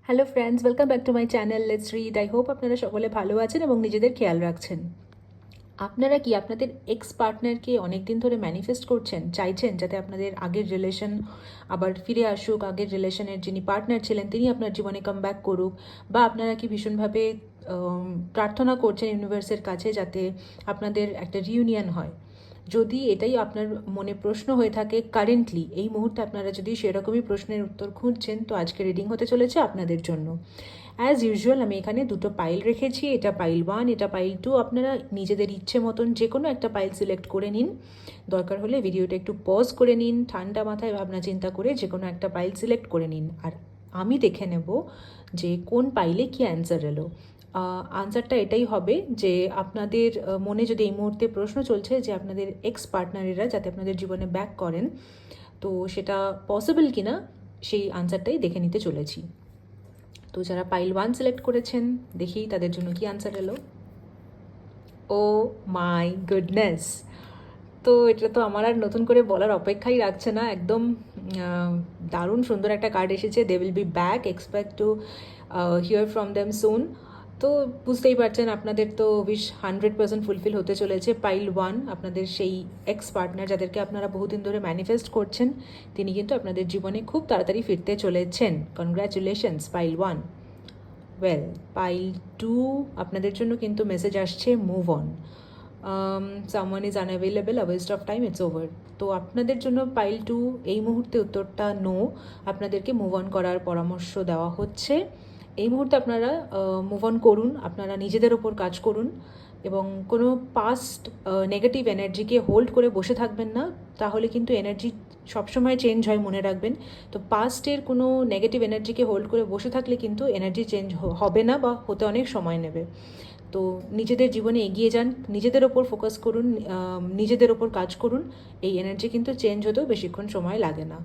Hello friends, welcome back to my channel let's read. I hope আপনারা সকলে ভালো আছেন এবং নিজেদের খেয়াল রাখছেন। আপনারা কি আপনাদের এক্স পার্টনারকে অনেক দিন ধরে ম্যানিফেস্ট করছেন, চাইছেন যাতে আপনাদের আগের রিলেশন আবার ফিরে আসুক, আগের রিলেশনের যিনি পার্টনার ছিলেন তিনি আপনার জীবনে কাম ব্যাক করুক, বা আপনারা কি ভীষণভাবে প্রার্থনা করছেন ইউনিভার্সের কাছে যাতে আপনাদের একটা রিউনিয়ন হয়? যদি এটাই আপনার মনে প্রশ্ন হয়ে থাকে কারেন্টলি এই মুহূর্তে, আপনারা যদি সেরকমই প্রশ্নের উত্তর খুঁজছেন, তো আজকে রিডিং হতে চলেছে আপনাদের জন্য। অ্যাজ ইউজুয়াল আমি এখানে দুটো পাইল রেখেছি, এটা পাইল 1, এটা পাইল 2। আপনারা নিজেদের ইচ্ছে মতন যে কোনো একটা পাইল সিলেক্ট করে নিন। দরকার হলে ভিডিওটা একটু পজ করে নিন, ঠান্ডা মাথায় ভাবনা চিন্তা করে যে কোনো একটা পাইল সিলেক্ট করে নিন, আর আমি দেখে নেব যে কোন পাইলে কী অ্যান্সার এলো। আনসারটা এটাই হবে যে আপনাদের মনে যদি এই মুহূর্তে প্রশ্ন চলছে যে আপনাদের এক্স পার্টনারেরা যাতে আপনাদের জীবনে ব্যাক করেন, তো সেটা পসিবল কিনা সেই আনসারটাই দেখে নিতে চলেছি। তো যারা পাইল 1 সিলেক্ট করেছেন, দেখি তাদের জন্য কি আনসার এলো। ও মাই গুডনেস! তো এটা তো আমার আর নতুন করে বলার অপেক্ষাই রাখছে না, একদম দারুণ সুন্দর একটা কার্ড এসেছে। They will be back, expect to hear from them soon. তো বুঝতেই পারছেন আপনাদের তো উইশ 100% ফুলফিল হতে চলেছে। পাইল 1 আপনাদের সেই এক্স পার্টনার যাদেরকে আপনারা বহুদিন ধরে ম্যানিফেস্ট করছেন, তিনি কিন্তু আপনাদের জীবনে খুব তাড়াতাড়ি ফিরতে চলেছেন। Congratulations pile 1। ওয়েল, পাইল 2 আপনাদের জন্য কিন্তু মেসেজ আসছে move on. Someone is unavailable, a West of time, it's over. তো আপনাদের জন্য পাইল 2 এই মুহূর্তে উত্তরটা নো, আপনাদেরকে মুভ অন করার পরামর্শ দেওয়া হচ্ছে। এই মুহূর্তে আপনারা মুভ অন করুন, আপনারা নিজেদের ওপর কাজ করুন এবং কোনো পাস্ট নেগেটিভ এনার্জিকে হোল্ড করে বসে থাকবেন না, তাহলে কিন্তু এনার্জি সবসময় চেঞ্জ হয়, মনে রাখবেন। তো পাস্টের কোনো নেগেটিভ এনার্জিকে হোল্ড করে বসে থাকলে কিন্তু এনার্জি চেঞ্জ হবে না বা হতে অনেক সময় নেবে। তো নিজেদের জীবনে এগিয়ে যান, নিজেদের ওপর ফোকাস করুন, নিজেদের ওপর কাজ করুন। এই এনার্জি কিন্তু চেঞ্জ হতেও বেশিক্ষণ সময় লাগে না।